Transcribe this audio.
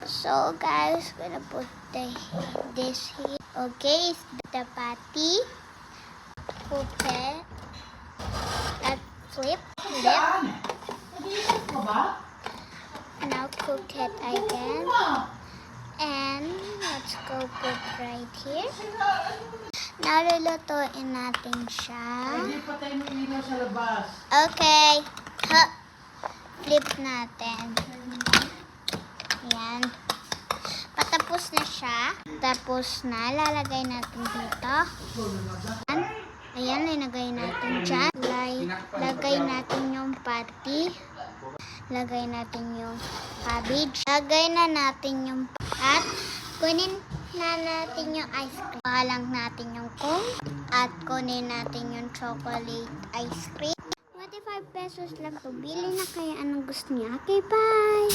So guys, gonna put this here. Okay, the patty. Okay. Flip. Now cook it again. And let's go put right here. Nalulutuin natin siya. Hindi patay mo ilaw sa labas. Okay. Flip natin. Ayan. Patapos na siya. Tapos na. Lalagay natin dito. Ayan, linagay natin dyan. Lagay natin yung patty. Lagay natin yung cabbage. Lagay na natin yung at kunin na natin yung ice cream. Pahalang natin yung cone at kunin natin yung chocolate ice cream. 25 pesos lang to. Bili na kaya anong gusto niya. Okay, bye!